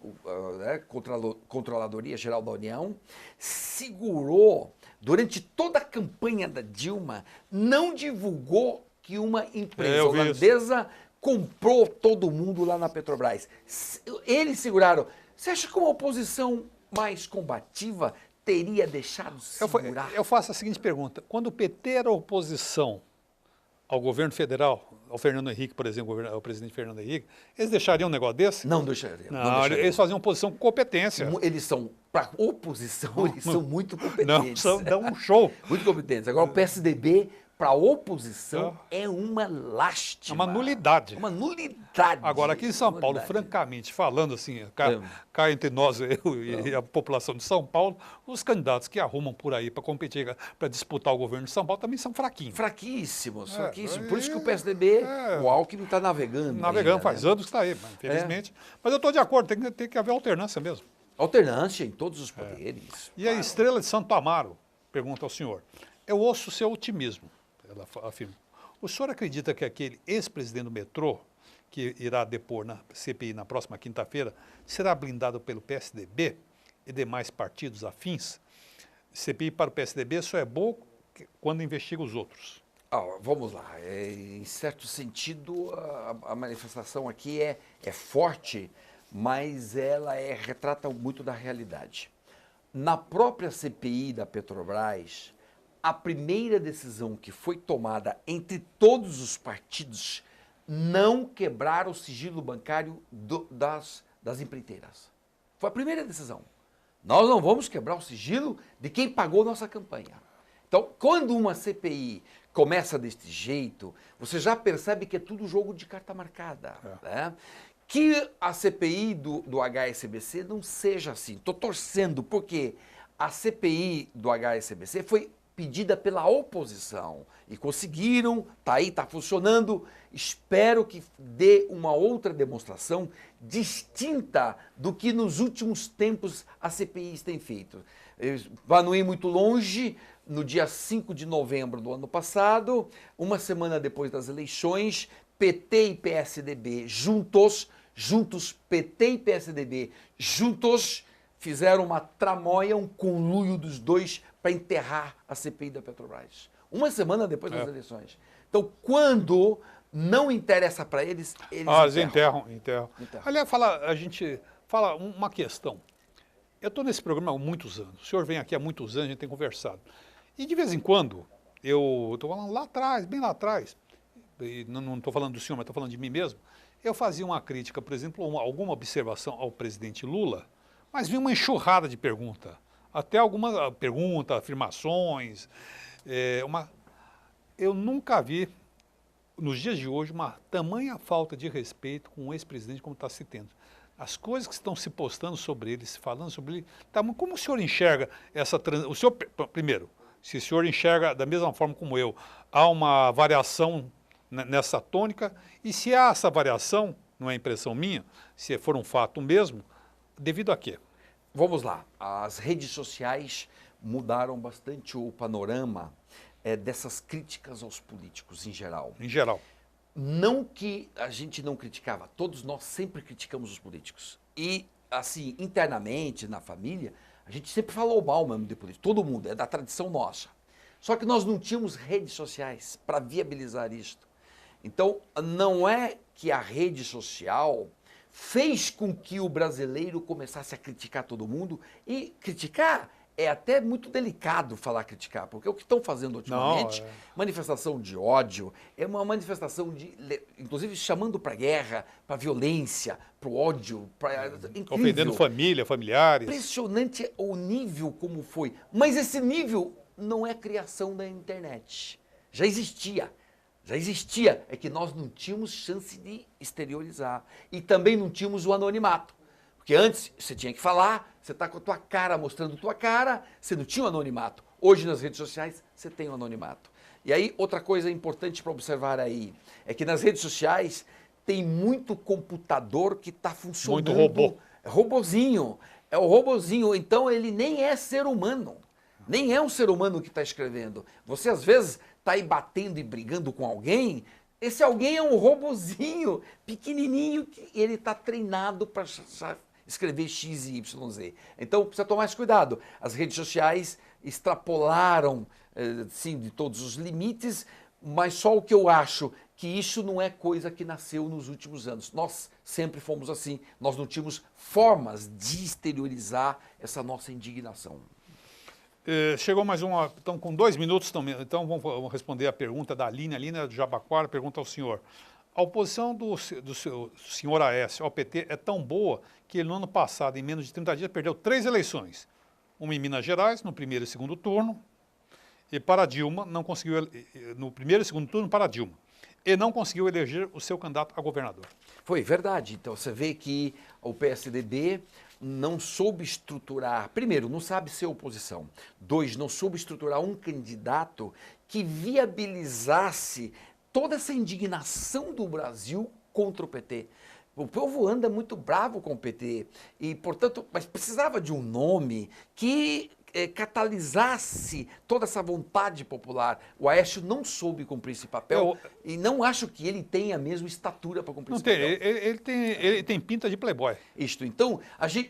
Controladoria Geral da União, segurou, durante toda a campanha da Dilma, não divulgou que uma empresa holandesa comprou todo mundo lá na Petrobras. Eles seguraram. Você acha que uma oposição mais combativa teria deixado segurar? Eu faço a seguinte pergunta. Quando o PT era oposição ao governo federal, ao Fernando Henrique, por exemplo, ao presidente Fernando Henrique, eles deixariam um negócio desse? Não deixariam. Não, eles faziam oposição com competência. Eles são, para oposição, eles são muito competentes. Não, dão um show. Muito competentes. Agora, o PSDB, para oposição, é uma lástima. É uma nulidade. Uma nulidade. Agora, aqui em São Paulo, francamente, falando assim, cá entre nós eu e a população de São Paulo, os candidatos que arrumam por aí para competir, para disputar o governo de São Paulo, também são fraquinhos. Fraquíssimos. Por isso que o PSDB, o Alckmin está navegando. Navegando, faz anos que está aí, infelizmente. Mas eu estou de acordo, tem que haver alternância mesmo. Alternância em todos os poderes. E a Estrela de Santo Amaro pergunta ao senhor, eu ouço o seu otimismo. Ela afirma, o senhor acredita que aquele ex-presidente do metrô, que irá depor na CPI na próxima quinta-feira, será blindado pelo PSDB e demais partidos afins? CPI para o PSDB só é bom quando investiga os outros. Vamos lá, em certo sentido a manifestação aqui é forte, mas ela retrata muito da realidade. Na própria CPI da Petrobras, a primeira decisão que foi tomada entre todos os partidos não quebrar o sigilo bancário das empreiteiras. Foi a primeira decisão. Nós não vamos quebrar o sigilo de quem pagou nossa campanha. Então, quando uma CPI começa deste jeito, você já percebe que é tudo jogo de carta marcada. Né? Que a CPI do HSBC não seja assim. Estou torcendo, porque a CPI do HSBC foi pedida pela oposição e conseguiram, tá aí, tá funcionando. Espero que dê uma outra demonstração distinta do que nos últimos tempos as CPIs têm feito. Para não ir muito longe, no dia 5 de novembro do ano passado, uma semana depois das eleições, PT e PSDB juntos, PT e PSDB juntos, fizeram uma tramóia, um conluio dos dois para enterrar a CPI da Petrobras. Uma semana depois das eleições. Então, quando não interessa para eles, eles enterram. Aliás, a gente fala uma questão. Eu estou nesse programa há muitos anos. O senhor vem aqui há muitos anos, a gente tem conversado. E de vez em quando, eu estou falando lá atrás, bem lá atrás, e não estou falando do senhor, mas estou falando de mim mesmo, eu fazia uma crítica, por exemplo, alguma observação ao presidente Lula, mas vinha uma enxurrada de pergunta. Até alguma pergunta, afirmações. Eu nunca vi, nos dias de hoje, uma tamanha falta de respeito com o ex-presidente como está se tendo. As coisas que estão se postando sobre ele, se falando sobre ele, como o senhor enxerga essa transição? O senhor, primeiro, se o senhor enxerga da mesma forma como eu, há uma variação nessa tônica, e se há essa variação, não é impressão minha, se for um fato mesmo, devido a quê? Vamos lá, as redes sociais mudaram bastante o panorama dessas críticas aos políticos em geral. Em geral. Não que a gente não criticava, todos nós sempre criticamos os políticos. E, assim, internamente, na família, a gente sempre falou mal mesmo de político, todo mundo, é da tradição nossa. Só que nós não tínhamos redes sociais para viabilizar isto. Então, não é que a rede social fez com que o brasileiro começasse a criticar todo mundo, e criticar é até muito delicado falar criticar, porque o que estão fazendo ultimamente, manifestação de ódio, é uma manifestação de, inclusive chamando para guerra, para violência, para o ódio, ofendendo família, familiares. Impressionante o nível como foi, mas esse nível não é criação da internet, já existia, é que nós não tínhamos chance de exteriorizar e também não tínhamos o anonimato. Porque antes você tinha que falar, você está com a tua cara, mostrando tua cara, você não tinha o anonimato. Hoje nas redes sociais você tem o anonimato. E aí outra coisa importante para observar aí, é que nas redes sociais tem muito computador que está funcionando. Muito robô. É robozinho, é o robozinho, então ele nem é ser humano. Nem é um ser humano que está escrevendo. Você às vezes está aí batendo e brigando com alguém, esse alguém é um robozinho pequenininho que ele está treinado para escrever X e Y, Z. Então precisa tomar mais cuidado. As redes sociais extrapolaram, sim, de todos os limites, mas só o que eu acho que isso não é coisa que nasceu nos últimos anos. Nós sempre fomos assim, nós não tínhamos formas de exteriorizar essa nossa indignação. Chegou mais uma, então com 2 minutos, então vamos responder a pergunta da Aline. A Aline de Jabaquara pergunta ao senhor: a oposição do senhor Aécio ao PT é tão boa que ele no ano passado, em menos de 30 dias, perdeu 3 eleições. Uma em Minas Gerais, no primeiro e segundo turno, e para Dilma, não conseguiu, no primeiro e segundo turno para Dilma, e não conseguiu eleger o seu candidato a governador. Foi verdade, então você vê que o PSDB não soube estruturar, primeiro, não sabe ser oposição, 2, não soube estruturar um candidato que viabilizasse toda essa indignação do Brasil contra o PT. O povo anda muito bravo com o PT e, portanto, mas precisava de um nome que catalisasse toda essa vontade popular. O Aécio não soube cumprir esse papel e não acho que ele tenha a mesma estatura para cumprir esse papel. Ele tem pinta de playboy. Isto. Então,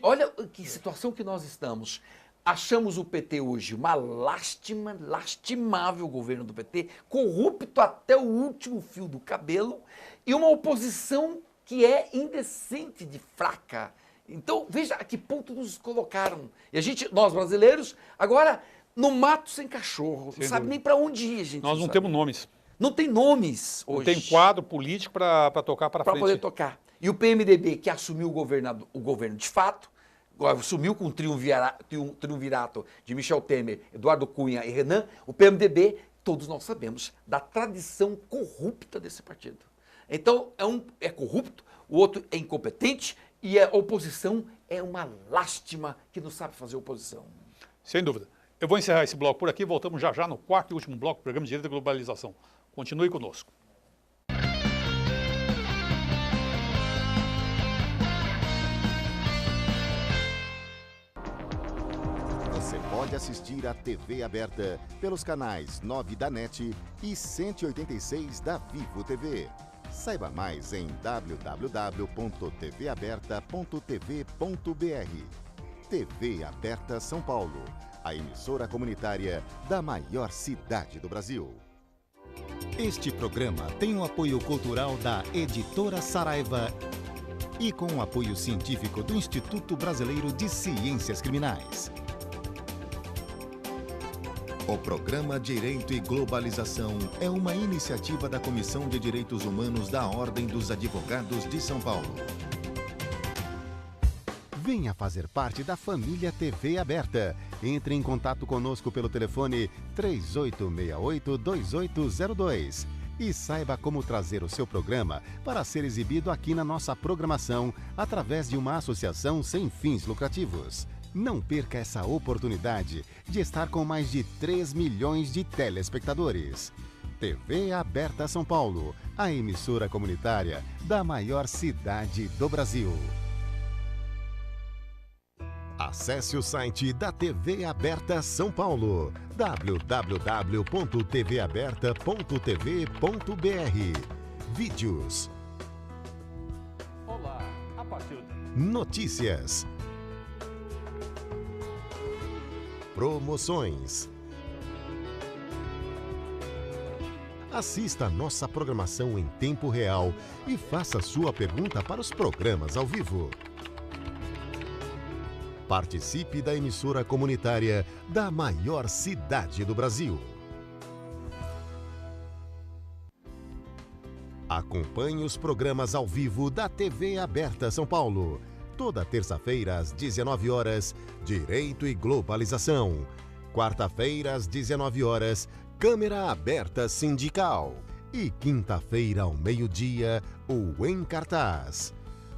olha que situação que nós estamos. Achamos o PT hoje uma lástima, lastimável governo do PT, corrupto até o último fio do cabelo, e uma oposição que é indecente de fraca. Então, veja a que ponto nos colocaram. E nós brasileiros, agora, no mato sem cachorro, não sabe nem para onde ir, gente. Nós não temos nomes. Não tem nomes hoje. Não tem quadro político para tocar para frente. Para poder tocar. E o PMDB, que assumiu o governo de fato, sumiu com o triunvirato de Michel Temer, Eduardo Cunha e Renan, o PMDB, todos nós sabemos da tradição corrupta desse partido. Então, um é corrupto, o outro é incompetente e a oposição é uma lástima que não sabe fazer oposição. Sem dúvida. Eu vou encerrar esse bloco por aqui, voltamos já no quarto e último bloco do programa de Direito da Globalização. Continue conosco. Você pode assistir a TV aberta pelos canais 9 da NET e 186 da Vivo TV. Saiba mais em www.tvaberta.tv.br. TV Aberta São Paulo, a emissora comunitária da maior cidade do Brasil. Este programa tem o apoio cultural da Editora Saraiva e com o apoio científico do Instituto Brasileiro de Ciências Criminais. O programa Direito e Globalização é uma iniciativa da Comissão de Direitos Humanos da Ordem dos Advogados de São Paulo. Venha fazer parte da família TV Aberta. Entre em contato conosco pelo telefone 3868-2802 e saiba como trazer o seu programa para ser exibido aqui na nossa programação através de uma associação sem fins lucrativos. Não perca essa oportunidade de estar com mais de 3 milhões de telespectadores. TV Aberta São Paulo, a emissora comunitária da maior cidade do Brasil. Acesse o site da TV Aberta São Paulo, www.tvaberta.tv.br. Vídeos. Olá, a partir de... Notícias. Promoções. Assista a nossa programação em tempo real e faça sua pergunta para os programas ao vivo. Participe da emissora comunitária da maior cidade do Brasil. Acompanhe os programas ao vivo da TV Aberta São Paulo. Toda terça-feira às 19 horas, Direito e Globalização. Quarta-feira às 19 horas, Câmara Aberta Sindical. E quinta-feira ao meio-dia, o Em Cartaz.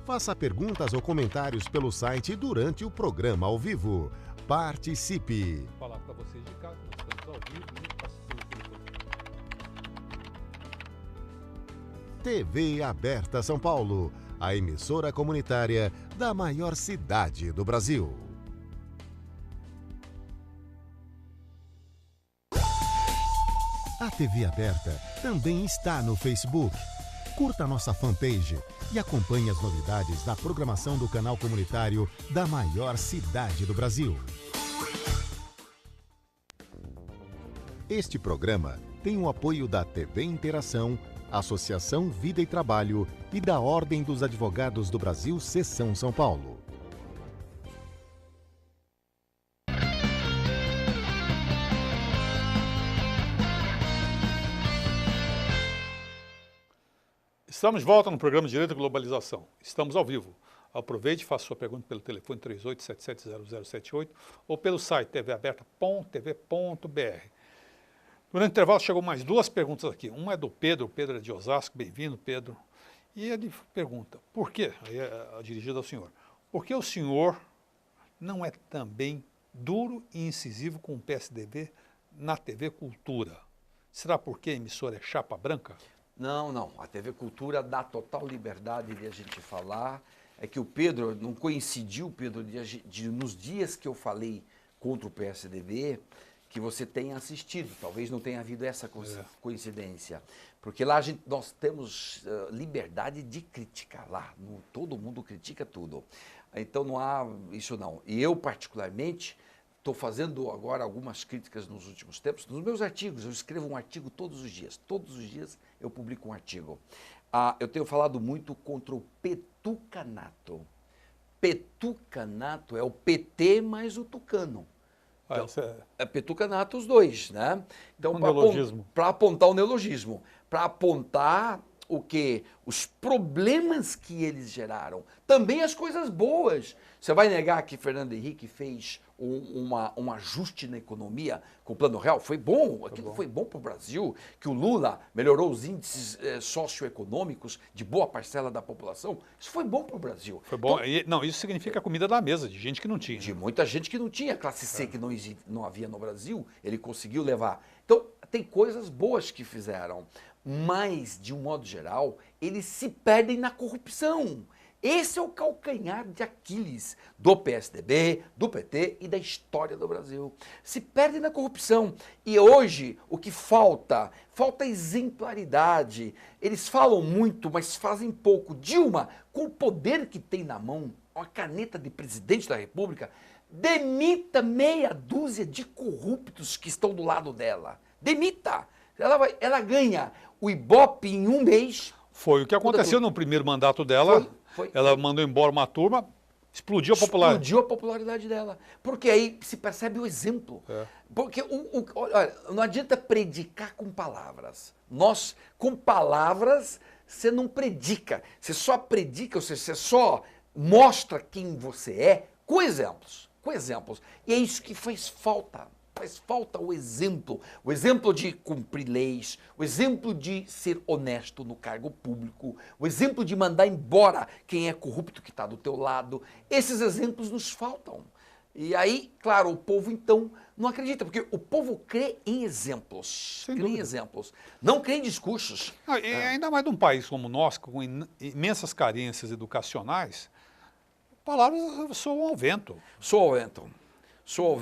Faça perguntas ou comentários pelo site durante o programa ao vivo. Participe! Vou falar para vocês de casa, nós estamos ao vivo e participando pelo telefone. TV Aberta São Paulo, a emissora comunitária da maior cidade do Brasil. A TV Aberta também está no Facebook. Curta nossa fanpage e acompanhe as novidades da programação do canal comunitário da maior cidade do Brasil. Este programa tem o apoio da TV Interação, Associação Vida e Trabalho e da Ordem dos Advogados do Brasil, Seção São Paulo. Estamos de volta no programa Direito e Globalização. Estamos ao vivo. Aproveite e faça sua pergunta pelo telefone 38770078 ou pelo site tvaberta.tv.br. Durante o intervalo chegou mais duas perguntas aqui. Uma é do Pedro, o Pedro é de Osasco, bem-vindo, Pedro. E ele pergunta, por quê? Aí é dirigida ao senhor. Por que o senhor não é também duro e incisivo com o PSDB na TV Cultura? Será porque a emissora é chapa branca? Não. A TV Cultura dá total liberdade de a gente falar. É que o Pedro, não coincidiu, Pedro, nos dias que eu falei contra o PSDB, que você tenha assistido. Talvez não tenha havido essa coincidência. Porque lá nós temos liberdade de criticar. Lá todo mundo critica tudo. Então não há isso não. E eu, particularmente, estou fazendo agora algumas críticas nos últimos tempos. Nos meus artigos, eu escrevo um artigo todos os dias. Todos os dias eu publico um artigo. Eu tenho falado muito contra o petucanato. Petucanato é o PT mais o tucano. Então, é petucanato os dois, né? Então, neologismo. Para apontar o neologismo, para apontar o quê? Os problemas que eles geraram. Também as coisas boas. Você vai negar que Fernando Henrique fez um ajuste na economia com o Plano Real? Foi bom, aquilo foi bom para o Brasil, que o Lula melhorou os índices socioeconômicos de boa parcela da população. Isso foi bom para o Brasil. Foi bom. Então, Não, isso significa comida na mesa, de gente que não tinha. de muita gente que não tinha, classe C que não havia no Brasil, ele conseguiu levar. Então, tem coisas boas que fizeram, mas, de um modo geral, eles se perdem na corrupção. Esse é o calcanhar de Aquiles do PSDB, do PT e da história do Brasil. Se perdem na corrupção. E hoje, o que falta? Falta exemplaridade. Eles falam muito, mas fazem pouco. Dilma, com o poder que tem na mão, uma caneta de presidente da República, demita meia dúzia de corruptos que estão do lado dela. Demita! Ela ganha o Ibope em um mês. Foi o que aconteceu no primeiro mandato dela. Foi. Ela mandou embora uma turma, explodiu a popularidade. Explodiu a popularidade dela. Porque aí se percebe o exemplo. Porque olha, não adianta predicar com palavras. Com palavras, você não predica. Você só predica, ou seja, você só mostra quem você é com exemplos. Com exemplos. E é isso que faz falta. Faz falta o exemplo de cumprir leis, o exemplo de ser honesto no cargo público, o exemplo de mandar embora quem é corrupto que está do teu lado. Esses exemplos nos faltam. E aí, claro, o povo então não acredita, porque o povo crê em exemplos. Sem crê em dúvida. exemplos. Não crê em discursos. E ainda mais num país como o nosso, com imensas carências educacionais, palavras soam ao vento. Sou ao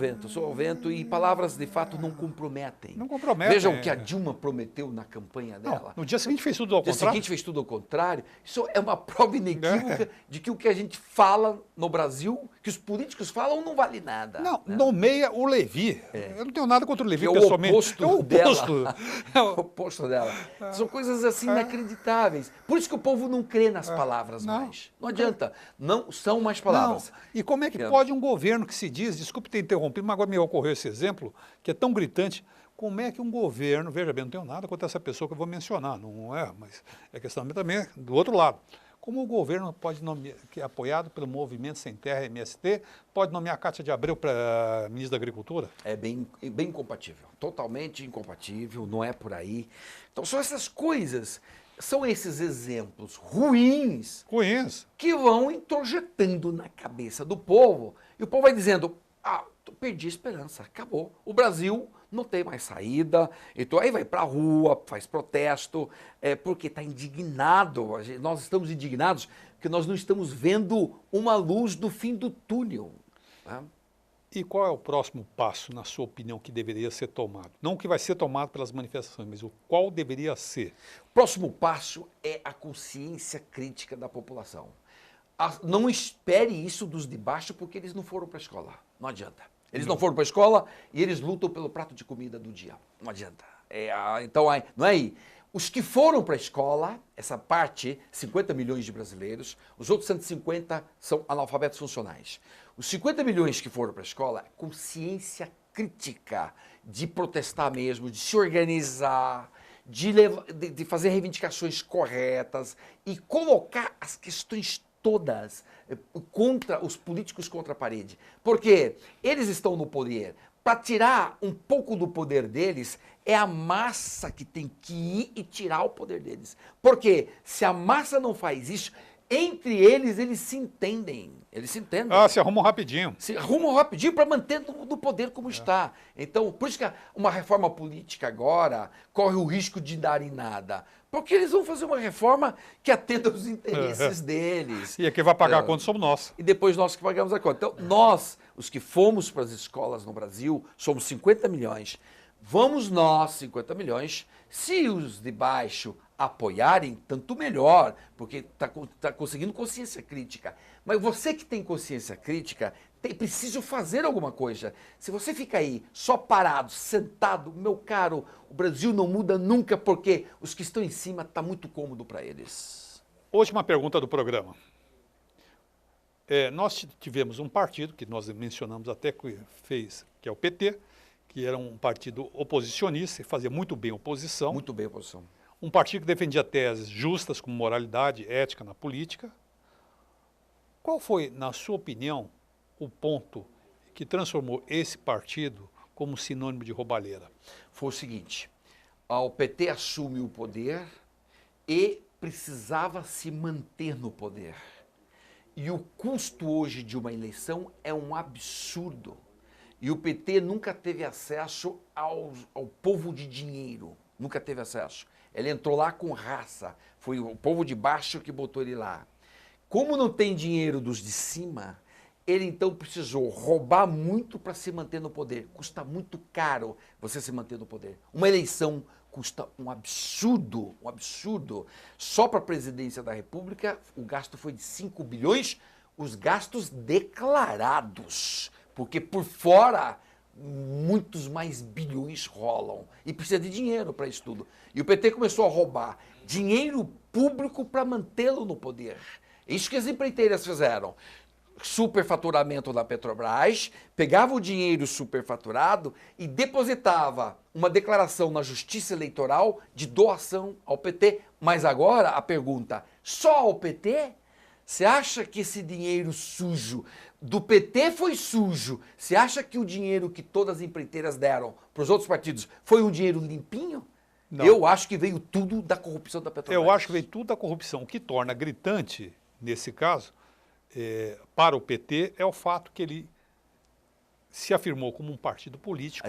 vento, e palavras de fato não comprometem. Não comprometem. Vejam o que a Dilma prometeu na campanha dela. No dia seguinte fez tudo ao No dia contrário. seguinte fez tudo ao contrário. Isso é uma prova inequívoca de que o que a gente fala no Brasil, que os políticos falam, não vale nada. Não, né? nomeia o Levi. Eu não tenho nada contra o Levi Que é o pessoalmente. oposto É o dela. oposto. O oposto dela. São coisas assim inacreditáveis. Por isso que o povo não crê nas palavras Não. mais. Não adianta. Não são mais palavras. Não. E como é que pode um governo que se diz, desculpe ter interrompido, mas agora me ocorreu esse exemplo, que é tão gritante, como é que um governo, veja bem, não tenho nada contra essa pessoa que eu vou mencionar, não é, mas é questão também do outro lado. Como o governo pode nomear, que é apoiado pelo Movimento Sem Terra, MST, pode nomear a Cátia de Abreu para ministra da Agricultura? É bem incompatível, totalmente incompatível, não é por aí. Então são essas coisas, são esses exemplos ruins Conheço. que vão introjetando na cabeça do povo, e o povo vai dizendo, perdi a esperança, acabou. O Brasil não tem mais saída, então aí vai pra rua, faz protesto, porque está indignado. Nós estamos indignados porque nós não estamos vendo uma luz do fim do túnel. Né? E qual é o próximo passo, na sua opinião, que deveria ser tomado? Não o que vai ser tomado pelas manifestações, mas o qual deveria ser? O próximo passo é a consciência crítica da população. Não espere isso dos de baixo, porque eles não foram para a escola. Não adianta. Eles não foram para a escola e eles lutam pelo prato de comida do dia. Não adianta. Então, não é aí. Os que foram para a escola, essa parte, 50 milhões de brasileiros, os outros 150 são analfabetos funcionais. Os 50 milhões que foram para a escola, consciência crítica de protestar mesmo, de se organizar, de fazer reivindicações corretas e colocar as questões todas contra os políticos contra a parede. Porque eles estão no poder. Para tirar um pouco do poder deles, é a massa que tem que ir e tirar o poder deles. Porque se a massa não faz isso, entre eles se entendem. Eles se entendem. Se arrumam rapidinho. Se arrumam rapidinho para manter no poder como está. Então, por isso que uma reforma política agora corre o risco de dar em nada. Porque eles vão fazer uma reforma que atenda aos interesses deles. E quem vai pagar a conta somos nós. E depois nós que pagamos a conta. Então, nós, os que fomos para as escolas no Brasil, somos 50 milhões. Vamos nós, 50 milhões, se os de baixo apoiarem, tanto melhor, porque está conseguindo consciência crítica. Mas você que tem consciência crítica, preciso fazer alguma coisa. Se você fica aí só parado, sentado, meu caro, o Brasil não muda nunca, porque os que estão em cima está muito cômodo para eles. Última pergunta do programa. Nós tivemos um partido, que nós mencionamos até que fez, que é o PT, que era um partido oposicionista, e fazia muito bem oposição. Muito bem, oposição. um partido que defendia teses justas como moralidade, ética na política. Qual foi, na sua opinião, o ponto que transformou esse partido como sinônimo de roubalheira? Foi o seguinte, o PT assume o poder e precisava se manter no poder. E o custo hoje de uma eleição é um absurdo. E o PT nunca teve acesso ao povo de dinheiro, nunca teve acesso. Ele entrou lá com raça, foi o povo de baixo que botou ele lá. Como não tem dinheiro dos de cima, ele então precisou roubar muito para se manter no poder. Custa muito caro você se manter no poder. Uma eleição custa um absurdo, um absurdo. Só para a presidência da República, o gasto foi de 5 bilhões, os gastos declarados. Porque por fora, muitos mais bilhões rolam. E precisa de dinheiro para isso tudo. E o PT começou a roubar dinheiro público para mantê-lo no poder. Isso que as empreiteiras fizeram. Superfaturamento da Petrobras, pegava o dinheiro superfaturado e depositava uma declaração na Justiça Eleitoral de doação ao PT. Mas agora a pergunta, só ao PT? Você acha que esse dinheiro sujo do PT foi sujo? Você acha que o dinheiro que todas as empreiteiras deram para os outros partidos foi um dinheiro limpinho? Não. Eu acho que veio tudo da corrupção da Petrobras. Eu acho que veio tudo da corrupção. O que torna gritante, nesse caso, para o PT, é o fato que ele se afirmou como um partido político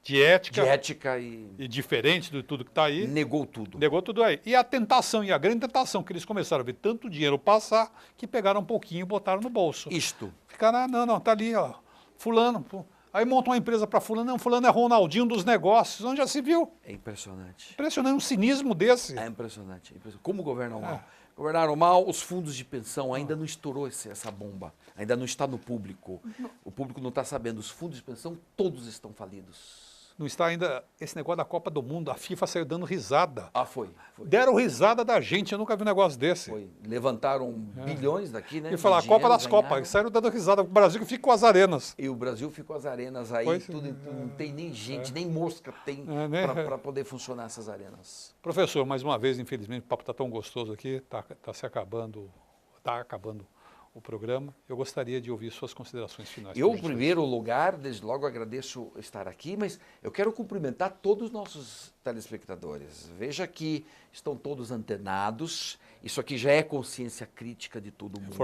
de ética e diferente de tudo que está aí. Negou tudo. Negou tudo aí. E a tentação, e a grande tentação, que eles começaram a ver tanto dinheiro passar, que pegaram um pouquinho e botaram no bolso. Isto. Ficaram, não, tá ali, ó, fulano. Aí montam uma empresa para fulano, não, fulano é Ronaldinho dos negócios, onde já se viu. É impressionante. Impressionante, um cinismo desse. É impressionante. Como governam mal. Governaram mal, os fundos de pensão ainda não estourou essa bomba, ainda não está no público. O público não está sabendo, os fundos de pensão todos estão falidos. Não está ainda esse negócio da Copa do Mundo, a FIFA saiu dando risada. Foi. Deram risada da gente, eu nunca vi um negócio desse. Foi, levantaram bilhões daqui, né? E falar, a Copa das Copas, saíram dando risada, o Brasil que fica com as arenas. E o Brasil ficou as arenas aí, não tem nem gente, nem mosca tem para poder funcionar essas arenas. Professor, mais uma vez, infelizmente, o papo está tão gostoso aqui, está acabando o programa. Eu gostaria de ouvir suas considerações finais. Eu, em primeiro lugar, desde logo agradeço estar aqui, mas eu quero cumprimentar todos os nossos telespectadores. Veja que estão todos antenados, isso aqui já é consciência crítica de todo mundo.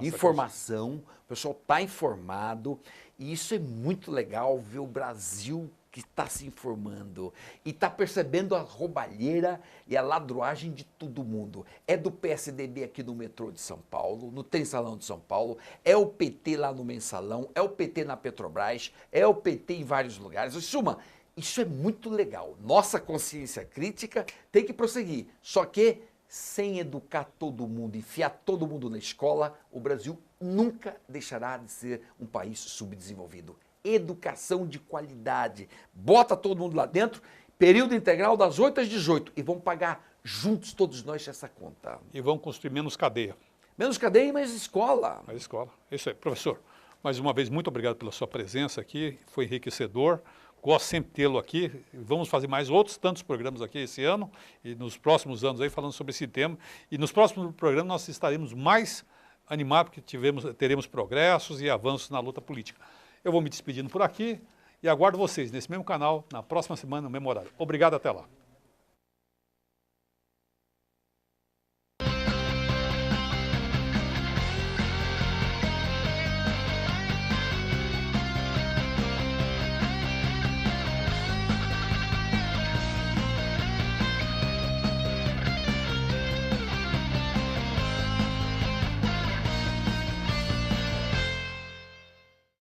Informação, o pessoal está informado, e isso é muito legal ver o Brasil que está se informando e está percebendo a roubalheira e a ladruagem de todo mundo. É do PSDB aqui no metrô de São Paulo, no Trem-Salão de São Paulo, é o PT lá no Mensalão, é o PT na Petrobras, é o PT em vários lugares. Em suma, isso é muito legal. Nossa consciência crítica tem que prosseguir, só que sem educar todo mundo, enfiar todo mundo na escola, o Brasil nunca deixará de ser um país subdesenvolvido. Educação de qualidade. Bota todo mundo lá dentro, período integral das 8 às 18 e vamos pagar juntos todos nós essa conta. E vamos construir menos cadeia. Menos cadeia e mais escola. Mais escola. Isso aí. Professor, mais uma vez, muito obrigado pela sua presença aqui, foi enriquecedor. Gosto sempre de tê-lo aqui. Vamos fazer mais outros tantos programas aqui esse ano e nos próximos anos aí falando sobre esse tema. E nos próximos programas nós estaremos mais animados porque teremos progressos e avanços na luta política. Eu vou me despedindo por aqui e aguardo vocês nesse mesmo canal, na próxima semana, no mesmo horário. Obrigado, até lá.